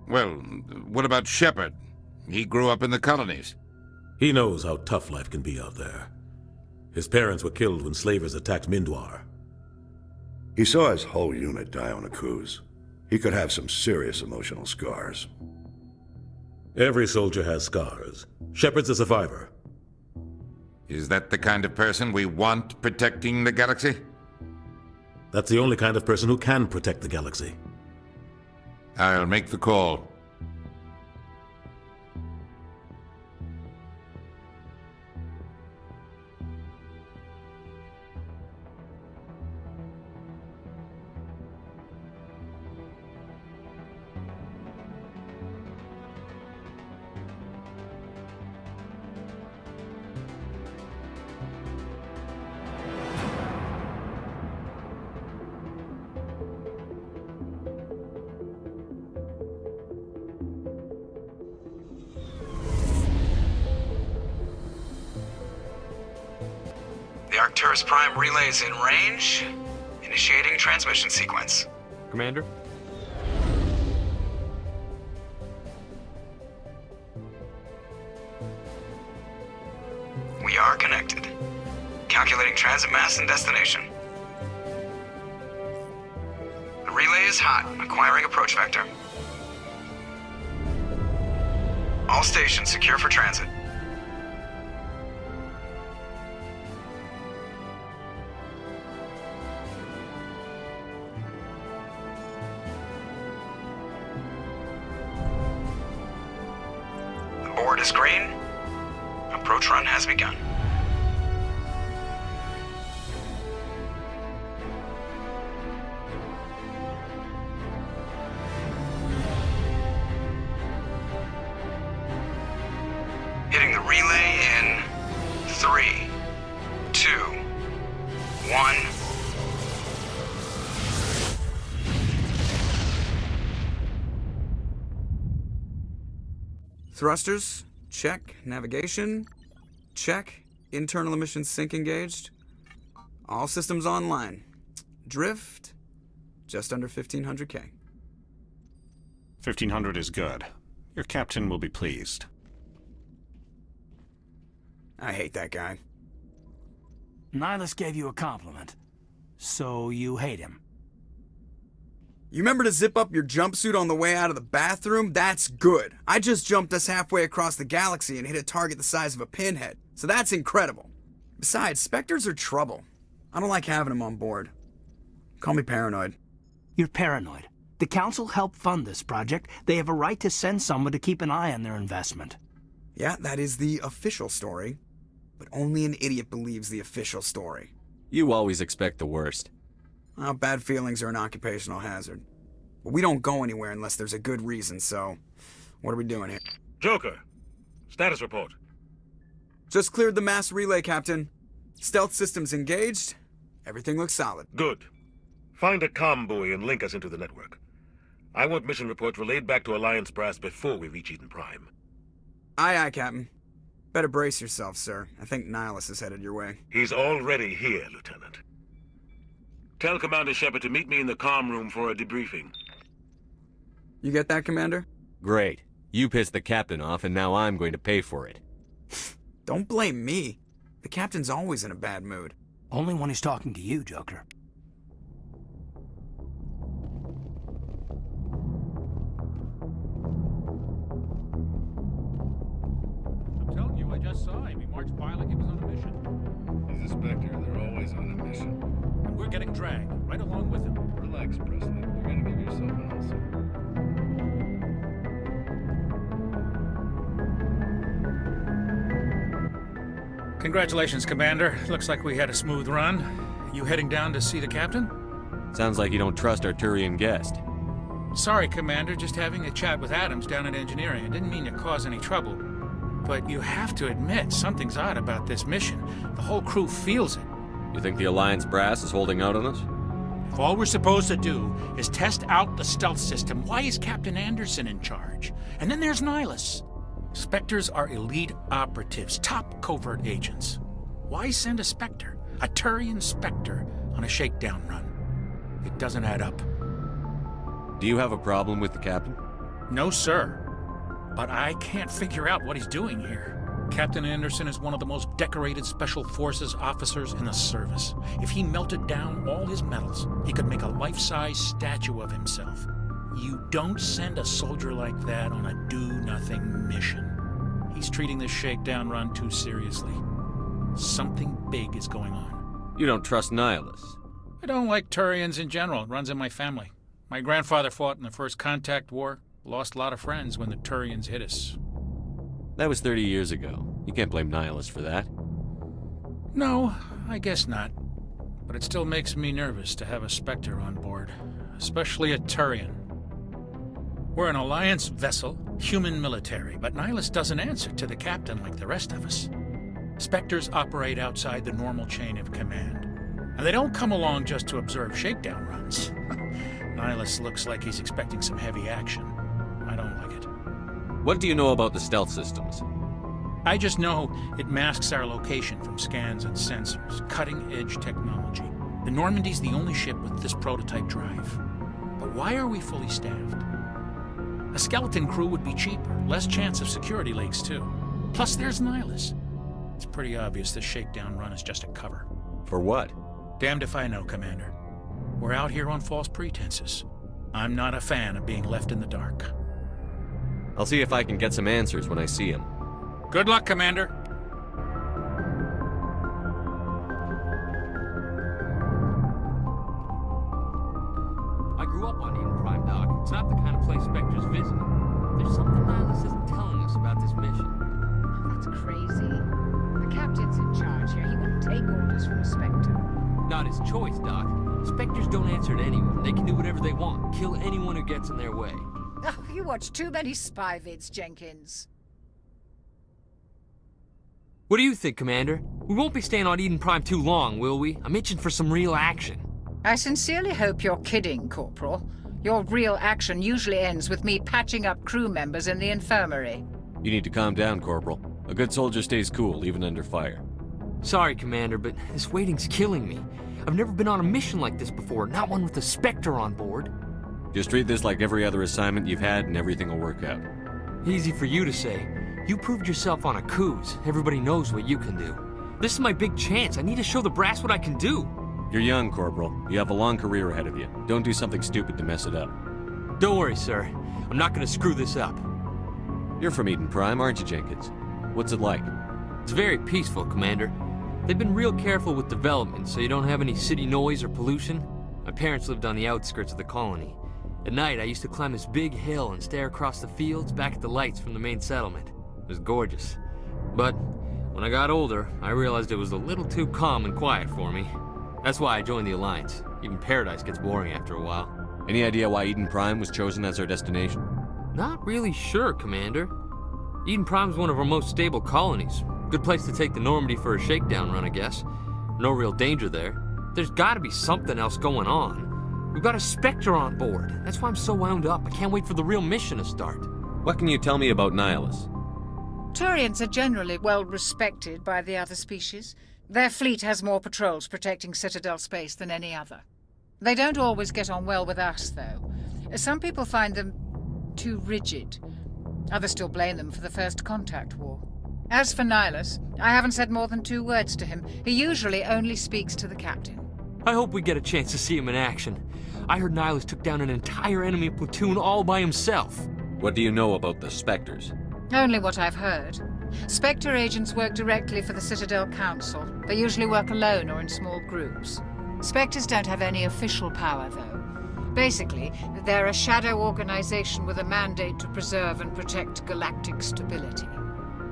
Well, what about Shepard? He grew up in the colonies. He knows how tough life can be out there. His parents were killed when slavers attacked Mindwar. He saw his whole unit die on a cruise. He could have some serious emotional scars. Every soldier has scars. Shepard's a survivor. Is that the kind of person we want protecting the galaxy? That's the only kind of person who can protect the galaxy. I'll make the call. The Arcturus Prime relay is in range. Initiating transmission sequence. Commander? We are connected. Calculating transit mass and destination. The relay is hot, acquiring approach vector. All stations secure for transit. The board is green. Approach run has begun. Hitting the relay in 3, 2, 1. Thrusters, check. Navigation, check. Internal emission sync engaged. All systems online. Drift, just under 1500K. 1500 is good. Your captain will be pleased. I hate that guy. Nihilus gave you a compliment. So you hate him. You remember to zip up your jumpsuit on the way out of the bathroom? That's good. I just jumped us halfway across the galaxy and hit a target the size of a pinhead. So that's incredible. Besides, Spectres are trouble. I don't like having them on board. Call me paranoid. You're paranoid. The Council helped fund this project. They have a right to send someone to keep an eye on their investment. Yeah, that is the official story. But only an idiot believes the official story. You always expect the worst. Well, bad feelings are an occupational hazard. But we don't go anywhere unless there's a good reason, so what are we doing here? Joker, status report. Just cleared the mass relay, Captain. Stealth systems engaged. Everything looks solid. Good. Find a comm buoy and link us into the network. I want mission reports relayed back to Alliance Brass before we reach Eden Prime. Aye, aye, Captain. Better brace yourself, sir. I think Nihilus is headed your way. He's already here, Lieutenant. Tell Commander Shepard to meet me in the comm room for a debriefing. You get that, Commander? Great. You pissed the captain off, and now I'm going to pay for it. Don't blame me. The Captain's always in a bad mood. Only when he's talking to you, Joker. I'm telling you, I just saw him. He marched by like he was on a mission. He's a Spectre. They're always on a mission. And we're getting dragged right along with him. Relax, Presley. You're gonna give yourself an ulcer. Congratulations, Commander. Looks like we had a smooth run. You heading down to see the captain? Sounds like you don't trust our Turian guest. Sorry, Commander. Just having a chat with Adams down at engineering. I didn't mean to cause any trouble. But you have to admit, something's odd about this mission. The whole crew feels it. You think the Alliance brass is holding out on us? If all we're supposed to do is test out the stealth system, why is Captain Anderson in charge? And then there's Nihilus. Spectres are elite operatives, top covert agents. Why send a Spectre, a Turian Spectre, on a shakedown run? It doesn't add up. Do you have a problem with the captain? No, sir. But I can't figure out what he's doing here. Captain Anderson is one of the most decorated Special Forces officers in the service. If he melted down all his medals, he could make a life-size statue of himself. You don't send a soldier like that on a do-nothing mission. He's treating this shakedown run too seriously. Something big is going on. You don't trust Nihilus. I don't like Turians in general. It runs in my family. My grandfather fought in the First Contact War. Lost a lot of friends when the Turians hit us. That was 30 years ago. You can't blame Nihilus for that. No, I guess not. But it still makes me nervous to have a Spectre on board. Especially a Turian. We're an Alliance vessel, human military, but Nihilus doesn't answer to the captain like the rest of us. Spectres operate outside the normal chain of command. And they don't come along just to observe shakedown runs. Nihilus looks like he's expecting some heavy action. I don't like it. What do you know about the stealth systems? I just know it masks our location from scans and sensors. Cutting-edge technology. The Normandy's the only ship with this prototype drive. But why are we fully staffed? A skeleton crew would be cheaper. Less chance of security leaks, too. Plus, there's Nihilus. It's pretty obvious this shakedown run is just a cover. For what? Damned if I know, Commander. We're out here on false pretenses. I'm not a fan of being left in the dark. I'll see if I can get some answers when I see him. Good luck, Commander. I grew up on Eden Prime, Doc. It's not the kind of place Spectres visit. There's something Nihilus isn't telling us about this mission. That's crazy. The captain's in charge here. He wouldn't take orders from a Spectre. Not his choice, Doc. Spectres don't answer to anyone. They can do whatever they want. Kill anyone who gets in their way. Oh, you watch too many spy vids, Jenkins. What do you think, Commander? We won't be staying on Eden Prime too long, will we? I'm itching for some real action. I sincerely hope you're kidding, Corporal. Your real action usually ends with me patching up crew members in the infirmary. You need to calm down, Corporal. A good soldier stays cool, even under fire. Sorry, Commander, but this waiting's killing me. I've never been on a mission like this before, not one with a Spectre on board. Just treat this like every other assignment you've had and everything will work out. Easy for you to say. You proved yourself on a cruise. Everybody knows what you can do. This is my big chance. I need to show the brass what I can do. You're young, Corporal. You have a long career ahead of you. Don't do something stupid to mess it up. Don't worry, sir. I'm not gonna screw this up. You're from Eden Prime, aren't you, Jenkins? What's it like? It's very peaceful, Commander. They've been real careful with development, so you don't have any city noise or pollution. My parents lived on the outskirts of the colony. At night, I used to climb this big hill and stare across the fields back at the lights from the main settlement. It was gorgeous. But when I got older, I realized it was a little too calm and quiet for me. That's why I joined the Alliance. Even Paradise gets boring after a while. Any idea why Eden Prime was chosen as our destination? Not really sure, Commander. Eden Prime's one of our most stable colonies. Good place to take the Normandy for a shakedown run, I guess. No real danger there. There's gotta be something else going on. We've got a Spectre on board. That's why I'm so wound up. I can't wait for the real mission to start. What can you tell me about Nihilus? Turians are generally well respected by the other species. Their fleet has more patrols protecting Citadel space than any other. They don't always get on well with us, though. Some people find them too rigid. Others still blame them for the First Contact War. As for Nihilus, I haven't said more than 2 words to him. He usually only speaks to the captain. I hope we get a chance to see him in action. I heard Nihilus took down an entire enemy platoon all by himself. What do you know about the Spectres? Only what I've heard. Spectre agents work directly for the Citadel Council. They usually work alone or in small groups. Spectres don't have any official power, though. Basically, they're a shadow organization with a mandate to preserve and protect galactic stability.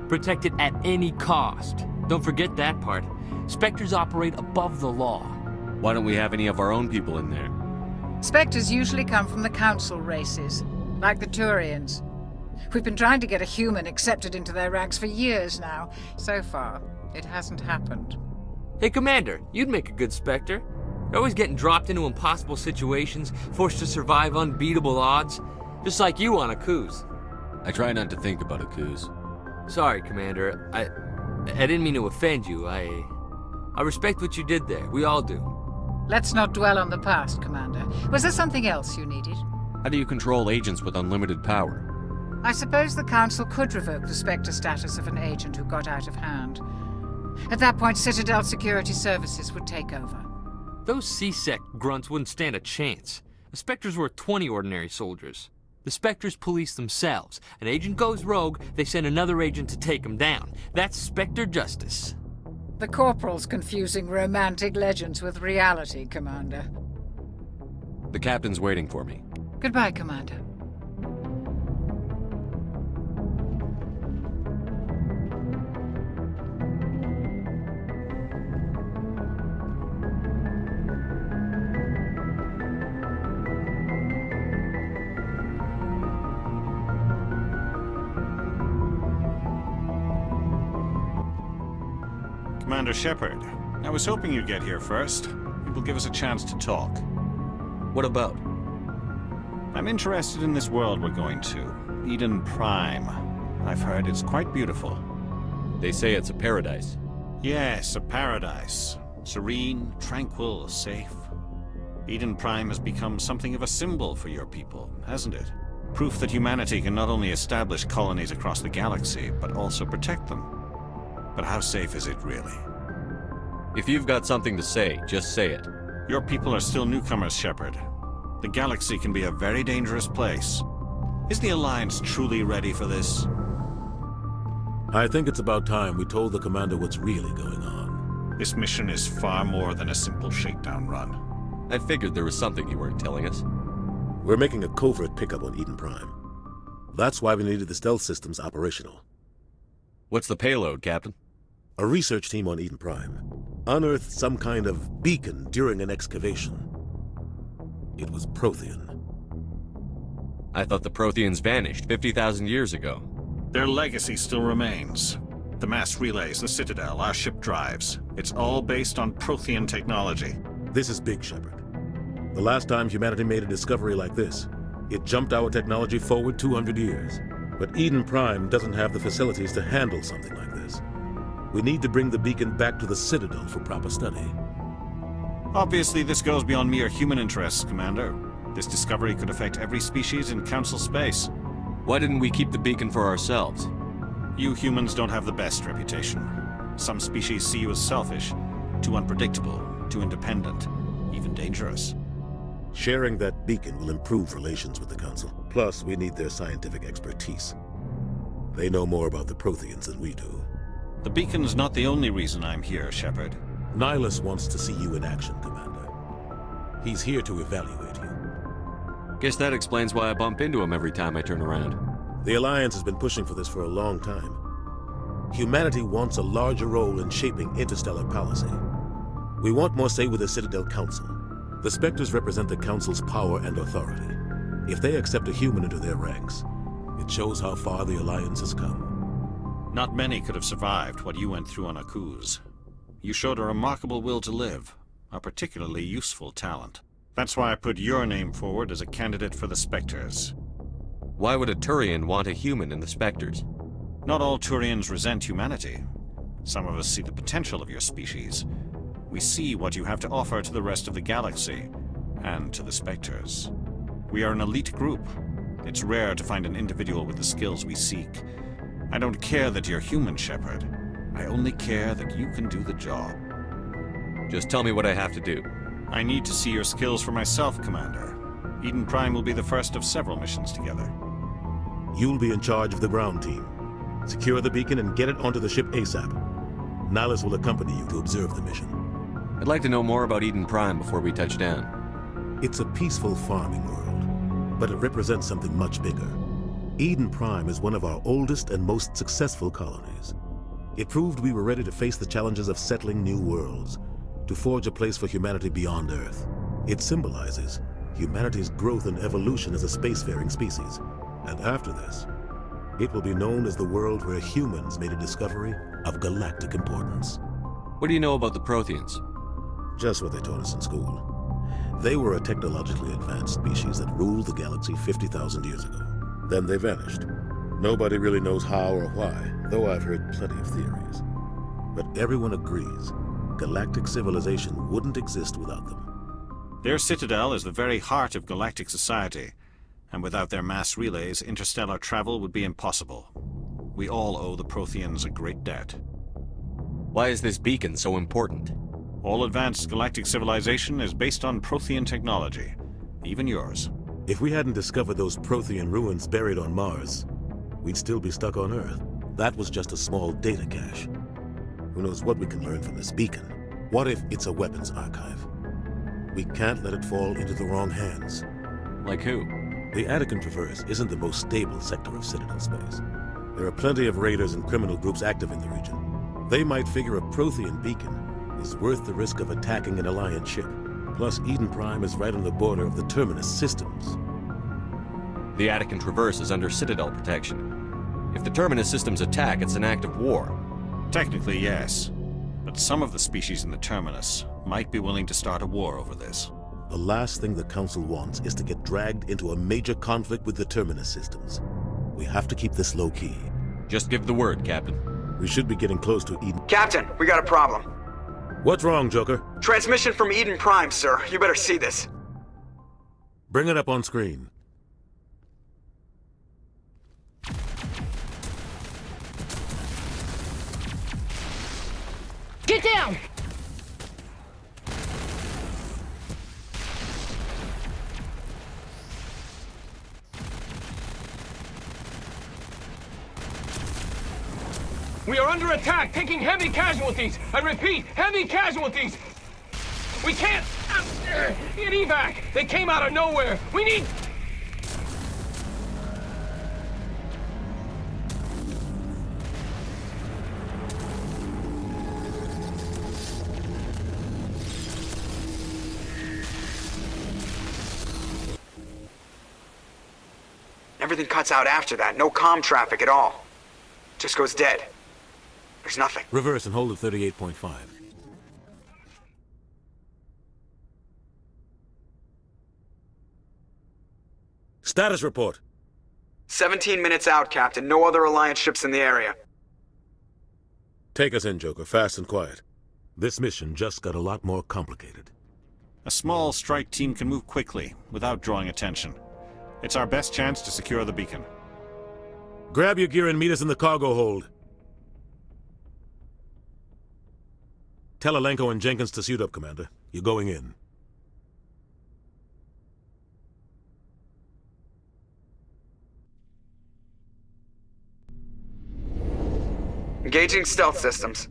Protect it at any cost. Don't forget that part. Spectres operate above the law. Why don't we have any of our own people in there? Spectres usually come from the Council races, like the Turians. We've been trying to get a human accepted into their ranks for years now. So far, it hasn't happened. Hey, Commander, you'd make a good Spectre. You're always getting dropped into impossible situations, forced to survive unbeatable odds. Just like you on a cruise. I try not to think about a cruise. Sorry, Commander. I didn't mean to offend you. I respect what you did there. We all do. Let's not dwell on the past, Commander. Was there something else you needed? How do you control agents with unlimited power? I suppose the Council could revoke the Spectre status of an agent who got out of hand. At that point, Citadel Security Services would take over. Those C-Sec grunts wouldn't stand a chance. The Spectres were 20 ordinary soldiers. The Spectres police themselves. An agent goes rogue, they send another agent to take him down. That's Spectre justice. The Corporal's confusing romantic legends with reality, Commander. The captain's waiting for me. Goodbye, Commander. Commander Shepard, I was hoping you'd get here first. It will give us a chance to talk. What about? I'm interested in this world we're going to, Eden Prime. I've heard it's quite beautiful. They say it's a paradise. Yes, a paradise. Serene, tranquil, safe. Eden Prime has become something of a symbol for your people, hasn't it? Proof that humanity can not only establish colonies across the galaxy, but also protect them. But how safe is it really? If you've got something to say, just say it. Your people are still newcomers, Shepard. The galaxy can be a very dangerous place. Is the Alliance truly ready for this? I think it's about time we told the Commander what's really going on. This mission is far more than a simple shakedown run. I figured there was something you weren't telling us. We're making a covert pickup on Eden Prime. That's why we needed the stealth systems operational. What's the payload, Captain? A research team on Eden Prime unearthed some kind of beacon during an excavation. It was Prothean. I thought the Protheans vanished 50,000 years ago. Their legacy still remains. The mass relays, the Citadel, our ship drives. It's all based on Prothean technology. This is big, Shepard. The last time humanity made a discovery like this, it jumped our technology forward 200 years. But Eden Prime doesn't have the facilities to handle something like this. We need to bring the beacon back to the Citadel for proper study. Obviously, this goes beyond mere human interests, Commander. This discovery could affect every species in Council space. Why didn't we keep the beacon for ourselves? You humans don't have the best reputation. Some species see you as selfish, too unpredictable, too independent, even dangerous. Sharing that beacon will improve relations with the Council. Plus, we need their scientific expertise. They know more about the Protheans than we do. The beacon's not the only reason I'm here, Shepard. Nihilus wants to see you in action, Commander. He's here to evaluate you. Guess that explains why I bump into him every time I turn around. The Alliance has been pushing for this for a long time. Humanity wants a larger role in shaping interstellar policy. We want more say with the Citadel Council. The Spectres represent the Council's power and authority. If they accept a human into their ranks, it shows how far the Alliance has come. Not many could have survived what you went through on Akuz. You showed a remarkable will to live, a particularly useful talent. That's why I put your name forward as a candidate for the Spectres. Why would a Turian want a human in the Spectres? Not all Turians resent humanity. Some of us see the potential of your species. We see what you have to offer to the rest of the galaxy, and to the Spectres. We are an elite group. It's rare to find an individual with the skills we seek. I don't care that you're human, Shepard. I only care that you can do the job. Just tell me what I have to do. I need to see your skills for myself, Commander. Eden Prime will be the first of several missions together. You'll be in charge of the ground team. Secure the beacon and get it onto the ship ASAP. Nihilus will accompany you to observe the mission. I'd like to know more about Eden Prime before we touch down. It's a peaceful farming world, but it represents something much bigger. Eden Prime is one of our oldest and most successful colonies. It proved we were ready to face the challenges of settling new worlds, to forge a place for humanity beyond Earth. It symbolizes humanity's growth and evolution as a spacefaring species. And after this, it will be known as the world where humans made a discovery of galactic importance. What do you know about the Protheans? Just what they taught us in school. They were a technologically advanced species that ruled the galaxy 50,000 years ago. Then they vanished. Nobody really knows how or why, though I've heard plenty of theories. But everyone agrees galactic civilization wouldn't exist without them. Their citadel is the very heart of galactic society. And without their mass relays, interstellar travel would be impossible. We all owe the Protheans a great debt. Why is this beacon so important? All advanced galactic civilization is based on Prothean technology, even yours. If we hadn't discovered those Prothean ruins buried on Mars, we'd still be stuck on Earth. That was just a small data cache. Who knows what we can learn from this beacon? What if it's a weapons archive? We can't let it fall into the wrong hands. Like who? The Attican Traverse isn't the most stable sector of Citadel space. There are plenty of raiders and criminal groups active in the region. They might figure a Prothean beacon is worth the risk of attacking an Alliance ship. Plus, Eden Prime is right on the border of the Terminus systems. The Attican Traverse is under Citadel protection. If the Terminus systems attack, it's an act of war. Technically, yes. But some of the species in the Terminus might be willing to start a war over this. The last thing the Council wants is to get dragged into a major conflict with the Terminus systems. We have to keep this low-key. Just give the word, Captain. We should be getting close to Eden. Captain, we got a problem. What's wrong, Joker? Transmission from Eden Prime, sir. You better see this. Bring it up on screen. Get down! We are under attack, taking heavy casualties. I repeat, heavy casualties. We can't get evac. They came out of nowhere. We need... Everything cuts out after that. No comm traffic at all. Just goes dead. There's nothing. Reverse and hold at 38.5. Status report. 17 minutes out, Captain. No other Alliance ships in the area. Take us in, Joker, fast and quiet. This mission just got a lot more complicated. A small strike team can move quickly, without drawing attention. It's our best chance to secure the beacon. Grab your gear and meet us in the cargo hold. Tell Alenko and Jenkins to suit up, Commander. You're going in. Engaging stealth systems.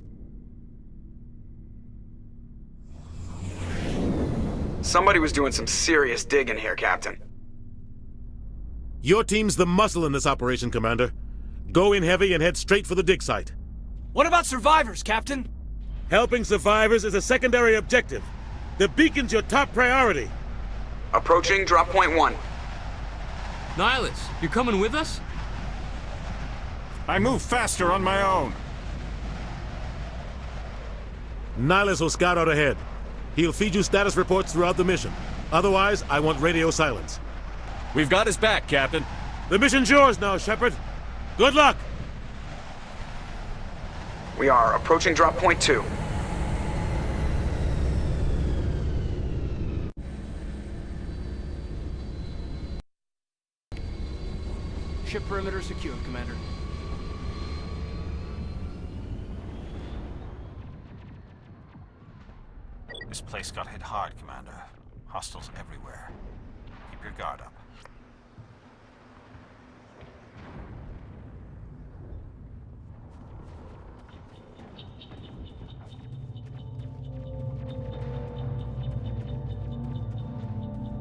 Somebody was doing some serious digging here, Captain. Your team's the muscle in this operation, Commander. Go in heavy and head straight for the dig site. What about survivors, Captain? Helping survivors is a secondary objective. The beacon's your top priority. Approaching drop point 1. Nihilus, you're coming with us? I move faster on my own. Nihilus will scout out ahead. He'll feed you status reports throughout the mission. Otherwise, I want radio silence. We've got his back, Captain. The mission's yours now, Shepard. Good luck! We are approaching drop point 2. Ship perimeter secured, Commander. This place got hit hard, Commander. Hostiles everywhere. Keep your guard up.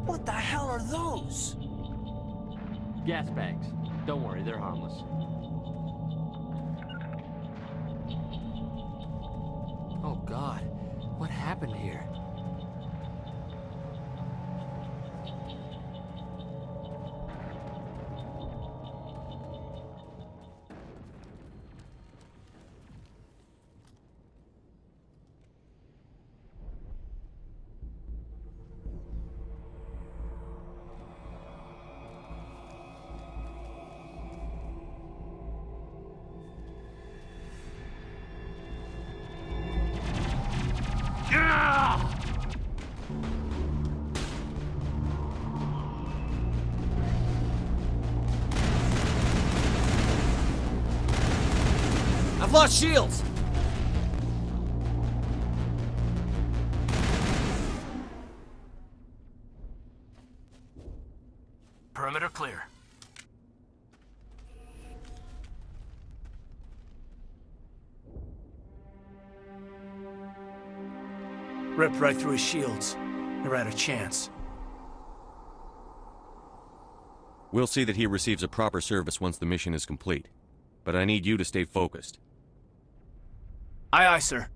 What the hell are those? Gas bags. Don't worry, they're harmless. Oh God, what happened here? Ah! lost shields! Perimeter clear. Ripped right through his shields. Never had a chance. We'll see that he receives a proper service once the mission is complete. But I need you to stay focused. Aye, aye, sir.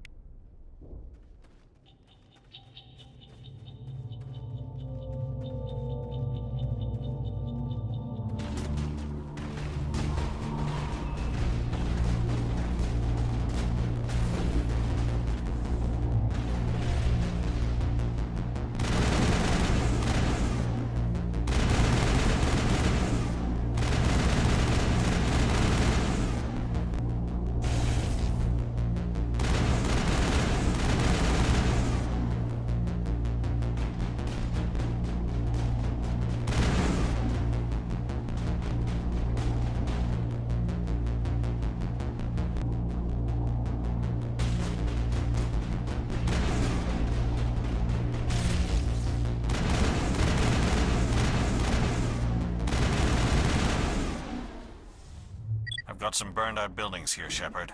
Got some burned out buildings here, Shepard.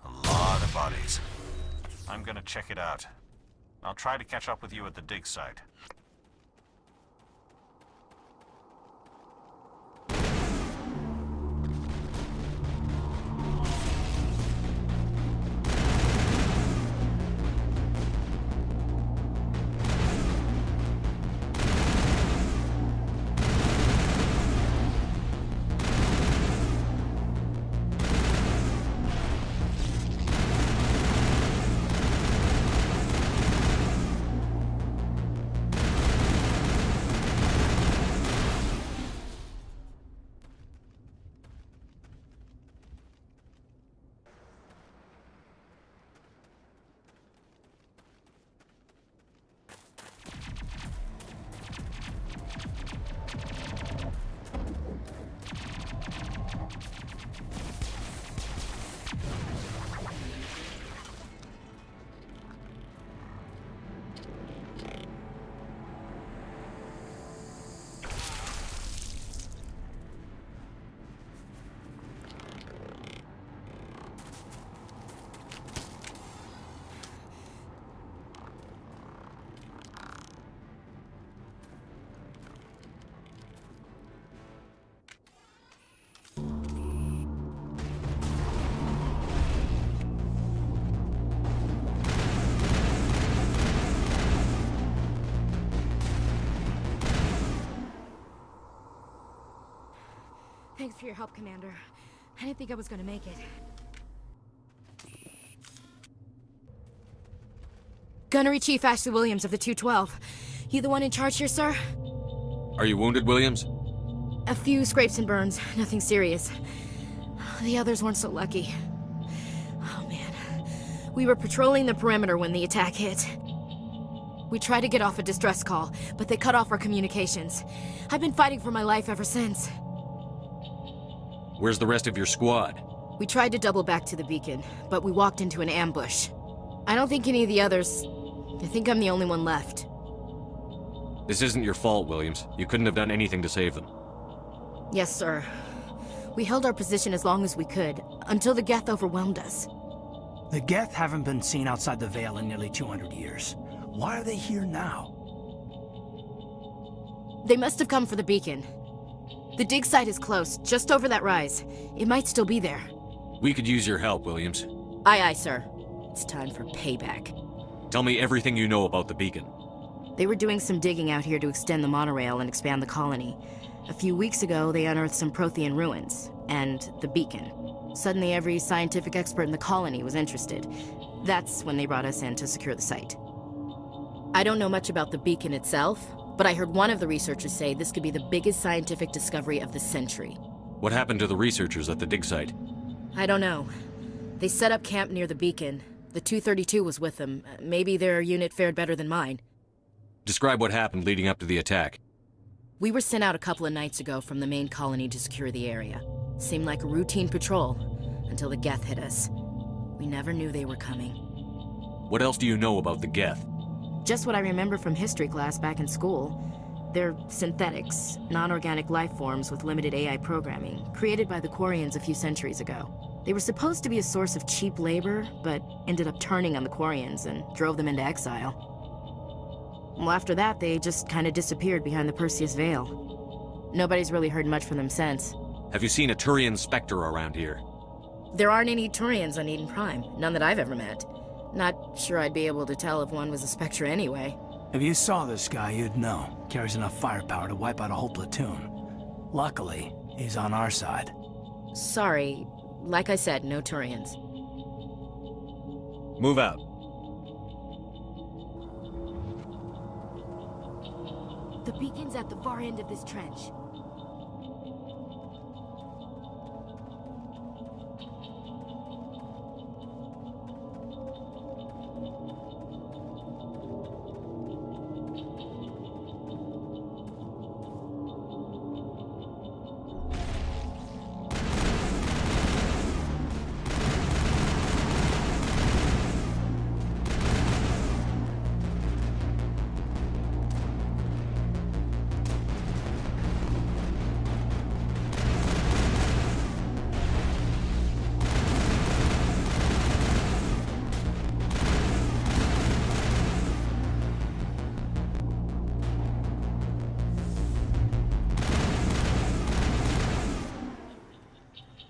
A lot of bodies. I'm gonna check it out. I'll try to catch up with you at the dig site. Thanks for your help, Commander. I didn't think I was gonna make it. Gunnery Chief Ashley Williams of the 212. You the one in charge here, sir? Are you wounded, Williams? A few scrapes and burns, nothing serious. The others weren't so lucky. Oh man. We were patrolling the perimeter when the attack hit. We tried to get off a distress call, but they cut off our communications. I've been fighting for my life ever since. Where's the rest of your squad? We tried to double back to the beacon, but we walked into an ambush. I don't think any of the others... I think I'm the only one left. This isn't your fault, Williams. You couldn't have done anything to save them. Yes, sir. We held our position as long as we could, until the Geth overwhelmed us. The Geth haven't been seen outside the Veil in nearly 200 years. Why are they here now? They must have come for the beacon. The dig site is close, just over that rise. It might still be there. We could use your help, Williams. Aye, aye, sir. It's time for payback. Tell me everything you know about the beacon. They were doing some digging out here to extend the monorail and expand the colony. A few weeks ago, they unearthed some Prothean ruins, and the beacon. Suddenly, every scientific expert in the colony was interested. That's when they brought us in to secure the site. I don't know much about the beacon itself, but I heard one of the researchers say this could be the biggest scientific discovery of the century. What happened to the researchers at the dig site? I don't know. They set up camp near the beacon. The 232 was with them. Maybe their unit fared better than mine. Describe what happened leading up to the attack. We were sent out a couple of nights ago from the main colony to secure the area. Seemed like a routine patrol, until the Geth hit us. We never knew they were coming. What else do you know about the Geth? Just what I remember from history class back in school. They're synthetics, non-organic life forms with limited AI programming, created by the Quarians a few centuries ago. They were supposed to be a source of cheap labor, but ended up turning on the Quarians and drove them into exile. Well, after that, they just kind of disappeared behind the Perseus Veil. Nobody's really heard much from them since. Have you seen a Turian Spectre around here? There aren't any Turians on Eden Prime, none that I've ever met. Not sure I'd be able to tell if one was a Spectre anyway. If you saw this guy, you'd know. Carries enough firepower to wipe out a whole platoon. Luckily, he's on our side. Sorry, like I said, no Turians. Move out. The beacon's at the far end of this trench.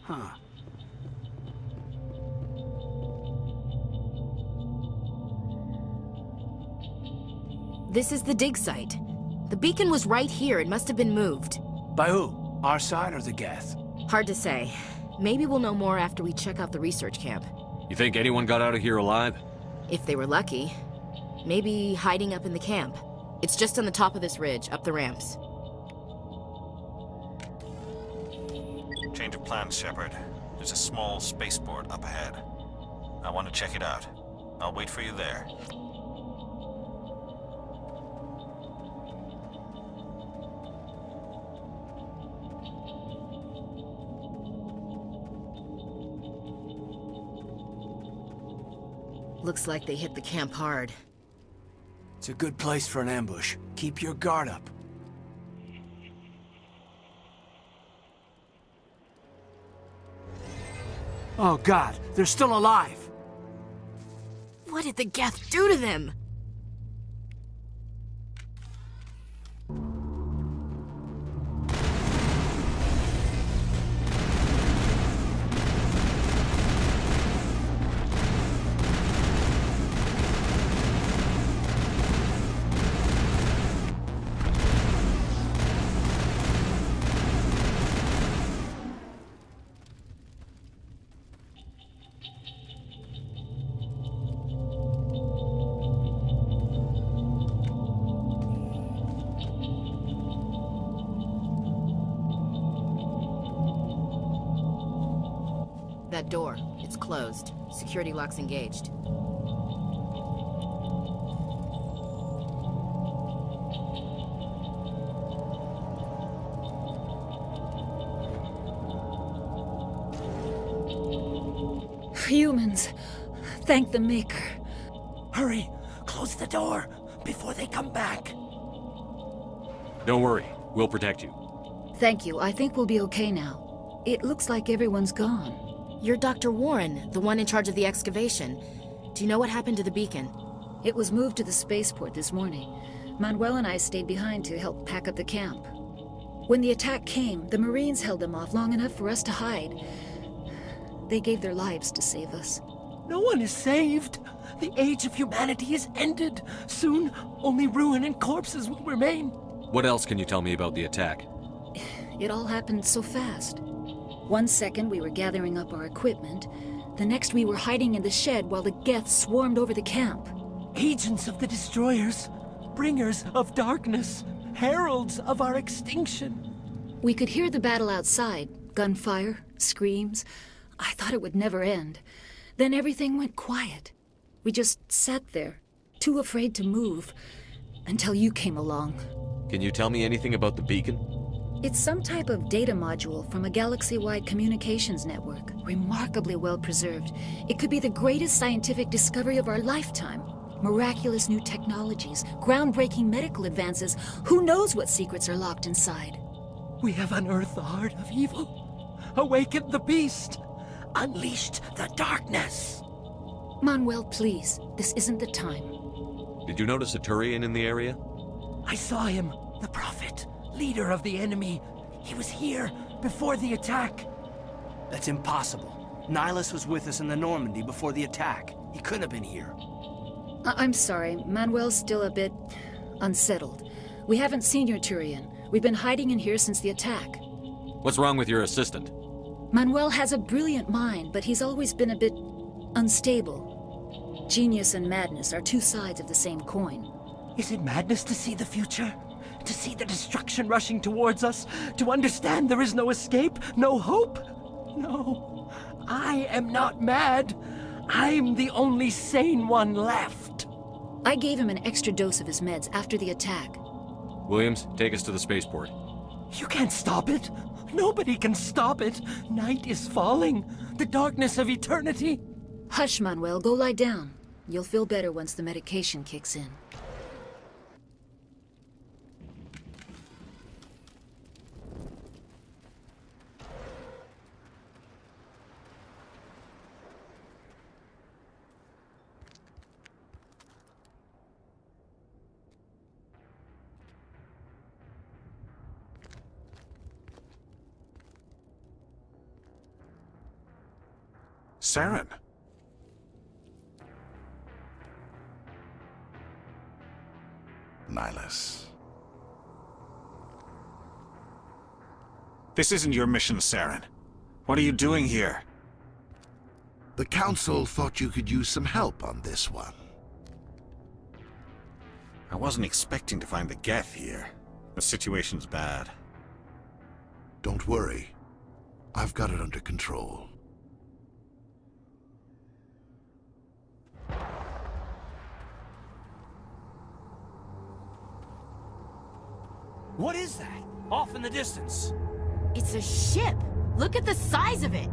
Huh. This is the dig site. The beacon was right here. It must have been moved. By who? Our side or the Geth? Hard to say. Maybe we'll know more after we check out the research camp. You think anyone got out of here alive? If they were lucky. Maybe hiding up in the camp. It's just on the top of this ridge, up the ramps. Change of plans, Shepard. There's a small spaceport up ahead. I want to check it out. I'll wait for you there. Looks like they hit the camp hard. It's a good place for an ambush. Keep your guard up. Oh God, they're still alive! What did the Geth do to them? That door, it's closed. Security lock's engaged. Humans, thank the Maker. Hurry, close the door before they come back. Don't worry, we'll protect you. Thank you. I think we'll be okay now. It looks like everyone's gone. You're Dr. Warren, the one in charge of the excavation. Do you know what happened to the beacon? It was moved to the spaceport this morning. Manuel and I stayed behind to help pack up the camp. When the attack came, the Marines held them off long enough for us to hide. They gave their lives to save us. No one is saved. The age of humanity is ended. Soon, only ruin and corpses will remain. What else can you tell me about the attack? It all happened so fast. 1 second we were gathering up our equipment. The next we were hiding in the shed while the Geth swarmed over the camp. Agents of the destroyers, bringers of darkness, heralds of our extinction. We could hear the battle outside. Gunfire, screams. I thought it would never end. Then everything went quiet. We just sat there, too afraid to move, until you came along. Can you tell me anything about the beacon? It's some type of data module from a galaxy-wide communications network. Remarkably well preserved. It could be the greatest scientific discovery of our lifetime. Miraculous new technologies, groundbreaking medical advances. Who knows what secrets are locked inside? We have unearthed the heart of evil, awakened the beast, unleashed the darkness. Manuel, please. This isn't the time. Did you notice a Turian in the area? I saw him, the Prophet, leader of the enemy. He was here before the attack. That's impossible. Nihilus was with us in the Normandy before the attack. He couldn't have been here. I'm sorry. Manuel's still a bit unsettled. We haven't seen your Turian. We've been hiding in here since the attack. What's wrong with your assistant? Manuel has a brilliant mind, but he's always been a bit unstable. Genius and madness are two sides of the same coin. Is it madness to see the future? To see the destruction rushing towards us? To understand there is no escape? No hope? No. I am not mad. I'm the only sane one left. I gave him an extra dose of his meds after the attack. Williams, take us to the spaceport. You can't stop it. Nobody can stop it. Night is falling. The darkness of eternity. Hush, Manuel. Go lie down. You'll feel better once the medication kicks in. Saren. Nihilus. This isn't your mission, Saren. What are you doing here? The Council thought you could use some help on this one. I wasn't expecting to find the Geth here. The situation's bad. Don't worry. I've got it under control. What is that? Off in the distance. It's a ship. Look at the size of it.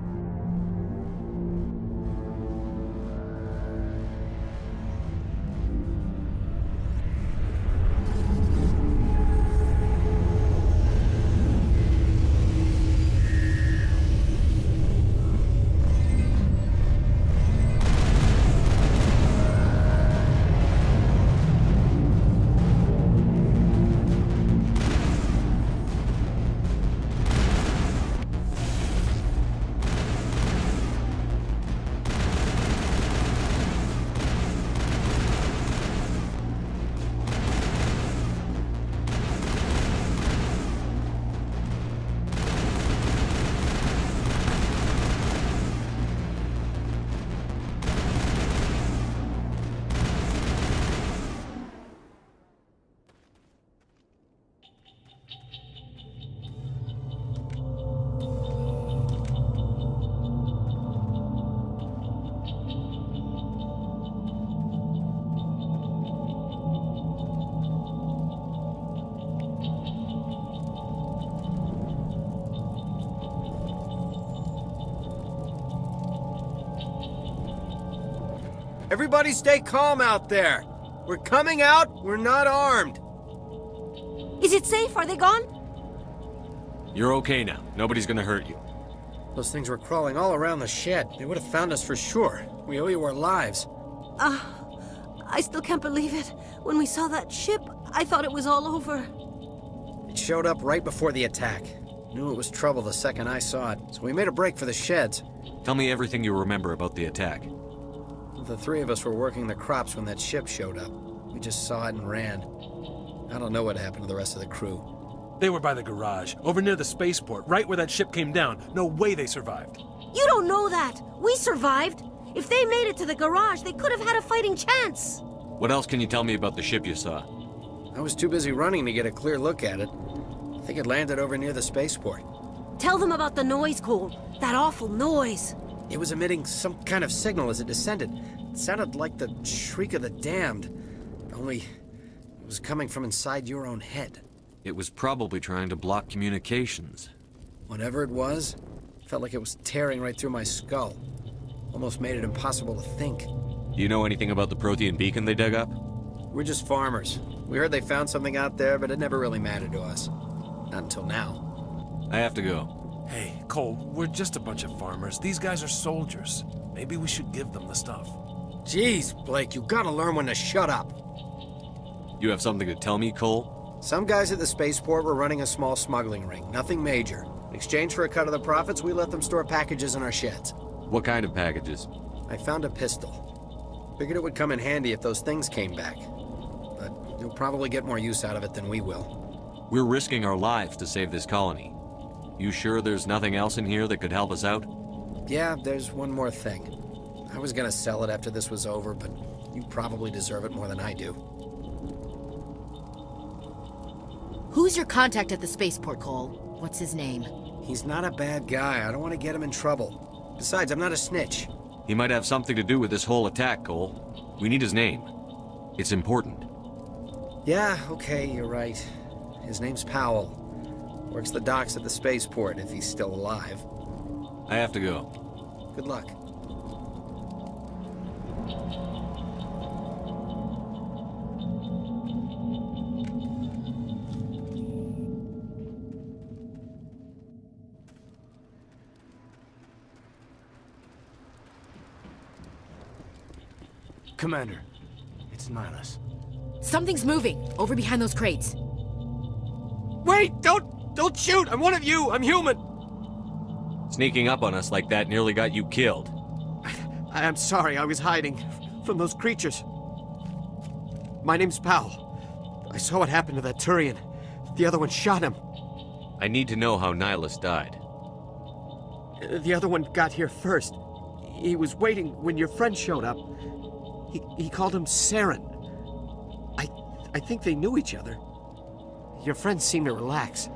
Everybody stay calm out there. We're coming out, we're not armed. Is it safe? Are they gone? You're okay now. Nobody's gonna hurt you. Those things were crawling all around the shed. They would have found us for sure. We owe you our lives. I still can't believe it. When we saw that ship, I thought it was all over. It showed up right before the attack. Knew it was trouble the second I saw it, so we made a break for the sheds. Tell me everything you remember about the attack. The three of us were working the crops when that ship showed up. We just saw it and ran. I don't know what happened to the rest of the crew. They were by the garage, over near the spaceport, right where that ship came down. No way they survived. You don't know that. We survived. If they made it to the garage, they could have had a fighting chance. What else can you tell me about the ship you saw? I was too busy running to get a clear look at it. I think it landed over near the spaceport. Tell them about the noise, Cole. That awful noise. It was emitting some kind of signal as it descended. It sounded like the shriek of the damned. Only it was coming from inside your own head. It was probably trying to block communications. Whatever it was, felt like it was tearing right through my skull. Almost made it impossible to think. Do you know anything about the Prothean beacon they dug up? We're just farmers. We heard they found something out there, but it never really mattered to us. Not until now. I have to go. Hey, Cole, we're just a bunch of farmers. These guys are soldiers. Maybe we should give them the stuff. Jeez, Blake, you gotta learn when to shut up. You have something to tell me, Cole? Some guys at the spaceport were running a small smuggling ring. Nothing major. In exchange for a cut of the profits, we let them store packages in our sheds. What kind of packages? I found a pistol. Figured it would come in handy if those things came back. But you'll probably get more use out of it than we will. We're risking our lives to save this colony. You sure there's nothing else in here that could help us out? Yeah, there's one more thing. I was gonna sell it after this was over, but you probably deserve it more than I do. Who's your contact at the spaceport, Cole? What's his name? He's not a bad guy. I don't want to get him in trouble. Besides, I'm not a snitch. He might have something to do with this whole attack, Cole. We need his name. It's important. Yeah, okay, you're right. His name's Powell. Works the docks at the spaceport if he's still alive. I have to go. Good luck. Commander, it's Nihilus. Something's moving, over behind those crates. Wait! Don't shoot! I'm one of you! I'm human! Sneaking up on us like that nearly got you killed. I'm sorry, I was hiding from those creatures. My name's Powell. I saw what happened to that Turian. The other one shot him. I need to know how Nihilus died. The other one got here first. He was waiting when your friend showed up. He called him Saren. I think they knew each other. Your friend seemed to relax.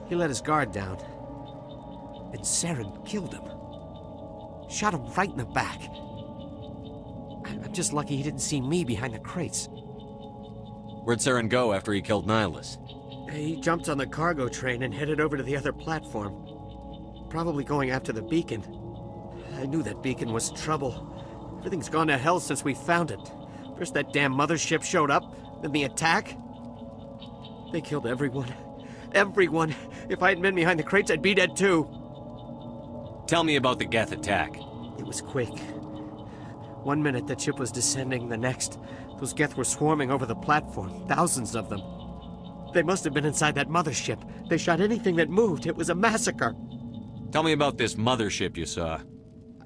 He let his guard down. And Saren killed him. Shot him right in the back. I'm just lucky he didn't see me behind the crates. Where'd Saren go after he killed Nihilus? He jumped on the cargo train and headed over to the other platform. Probably going after the beacon. I knew that beacon was trouble. Everything's gone to hell since we found it. First that damn mothership showed up, then the attack. They killed everyone. Everyone. If I hadn't been behind the crates, I'd be dead too. Tell me about the Geth attack. It was quick. 1 minute the ship was descending, the next, those Geth were swarming over the platform. Thousands of them. They must have been inside that mothership. They shot anything that moved. It was a massacre. Tell me about this mothership you saw.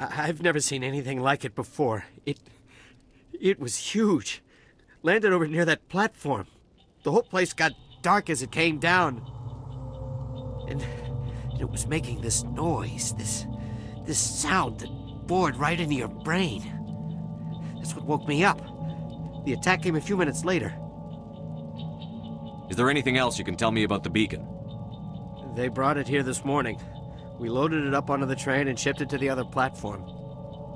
I've never seen anything like it before. It was huge. Landed over near that platform. The whole place got dark as it came down. And it was making this noise, this sound that bored right into your brain. That's what woke me up. The attack came a few minutes later. Is there anything else you can tell me about the beacon? They brought it here this morning. We loaded it up onto the train and shipped it to the other platform.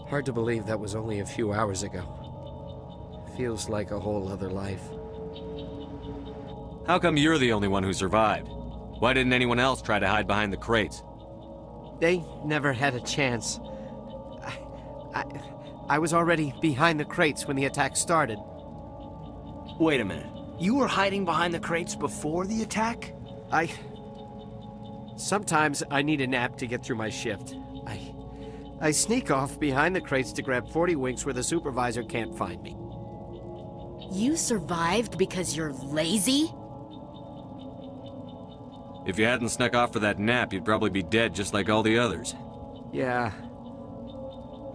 Hard to believe that was only a few hours ago. Feels like a whole other life. How come you're the only one who survived? Why didn't anyone else try to hide behind the crates? They never had a chance. I was already behind the crates when the attack started. Wait a minute. You were hiding behind the crates before the attack? Sometimes I need a nap to get through my shift. I sneak off behind the crates to grab 40 winks where the supervisor can't find me. You survived because you're lazy? If you hadn't snuck off for that nap, you'd probably be dead just like all the others. Yeah,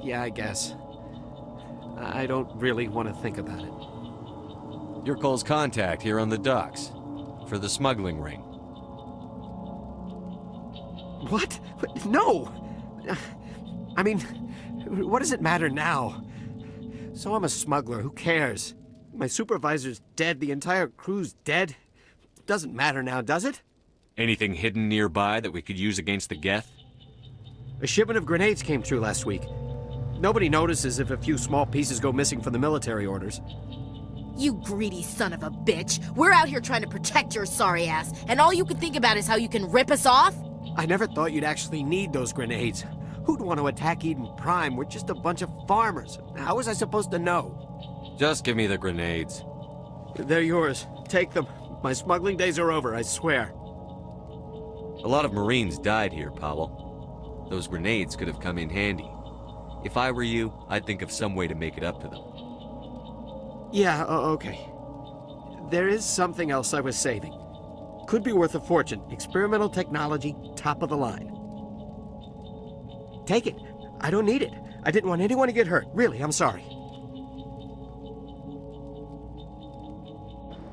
I guess. I don't really want to think about it. You're Cole's contact here on the docks. For the smuggling ring. What? No! I mean, what does it matter now? So I'm a smuggler, who cares? My supervisor's dead, the entire crew's dead. Doesn't matter now, does it? Anything hidden nearby that we could use against the Geth? A shipment of grenades came through last week. Nobody notices if a few small pieces go missing from the military orders. You greedy son of a bitch. We're out here trying to protect your sorry ass, and all you can think about is how you can rip us off? I never thought you'd actually need those grenades. Who'd want to attack Eden Prime? We're just a bunch of farmers. How was I supposed to know? Just give me the grenades. They're yours. Take them. My smuggling days are over, I swear. A lot of Marines died here, Powell. Those grenades could have come in handy. If I were you, I'd think of some way to make it up to them. Yeah, okay. There is something else I was saving. Could be worth a fortune. Experimental technology, top of the line. Take it. I don't need it. I didn't want anyone to get hurt. Really, I'm sorry.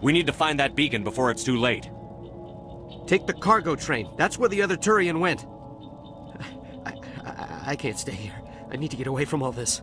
We need to find that beacon before it's too late. Take the cargo train. That's where the other Turian went. I can't stay here. I need to get away from all this.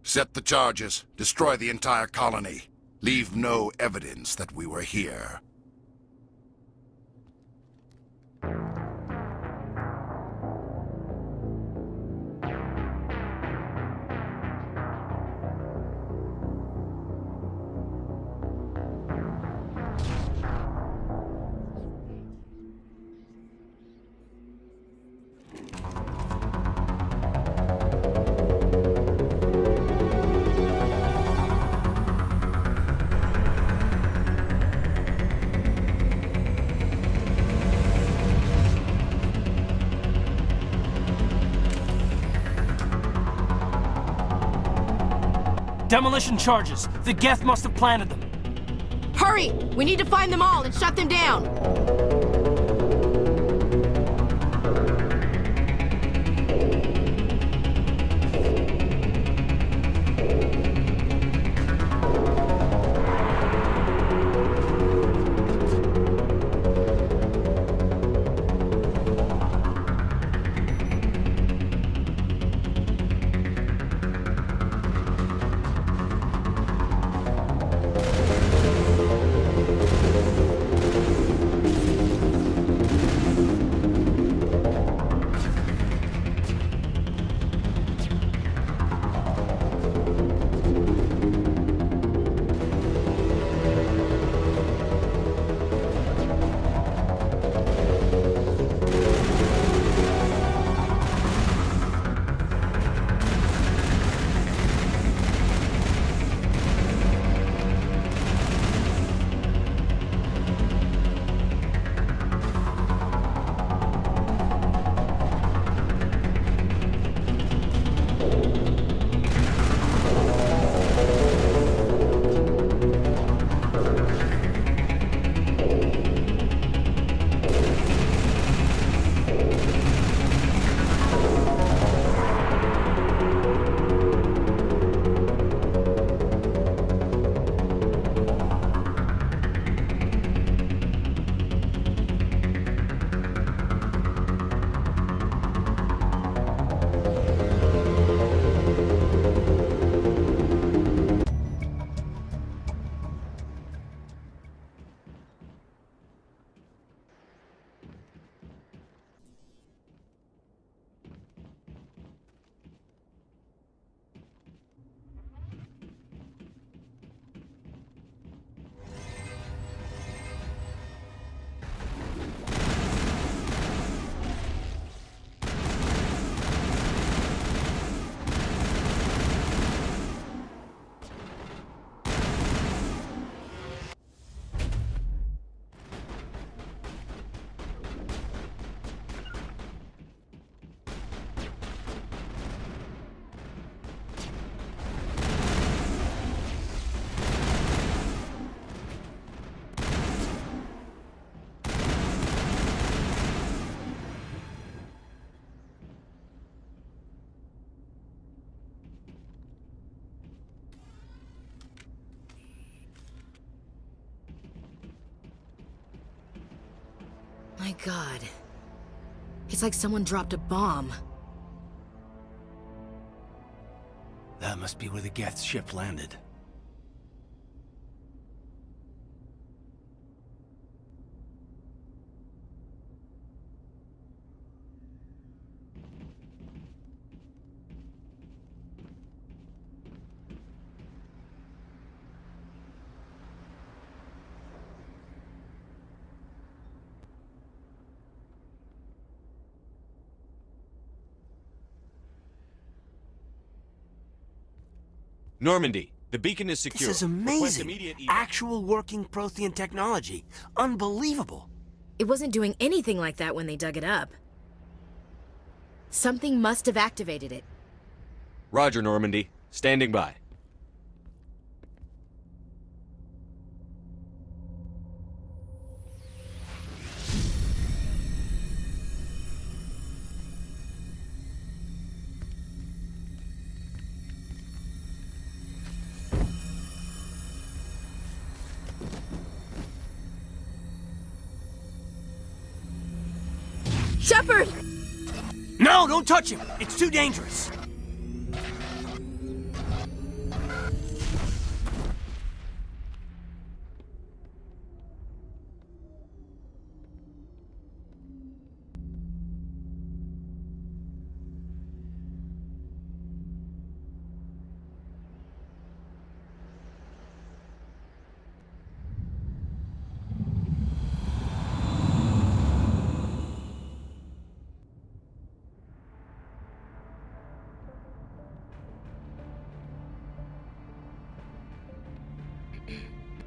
Set the charges. Destroy the entire colony. Leave no evidence that we were here. Demolition charges. The Geth must have planted them. Hurry! We need to find them all and shut them down! God. It's like someone dropped a bomb. That must be where the Geth ship landed. Normandy, the beacon is secure. This is amazing. Actual working Prothean technology. Unbelievable. It wasn't doing anything like that when they dug it up. Something must have activated it. Roger, Normandy. Standing by. Shepard! No, don't touch him! It's too dangerous!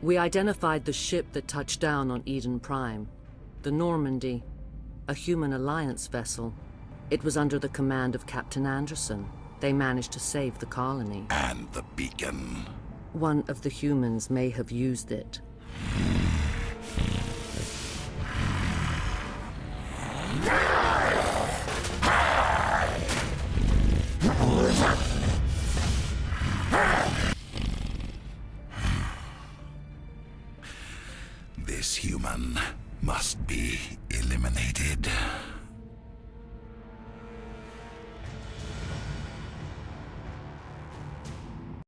We identified the ship that touched down on Eden Prime. The Normandy, a human alliance vessel. It was under the command of Captain Anderson. They managed to save the colony. And the beacon. One of the humans may have used it. This human must be eliminated.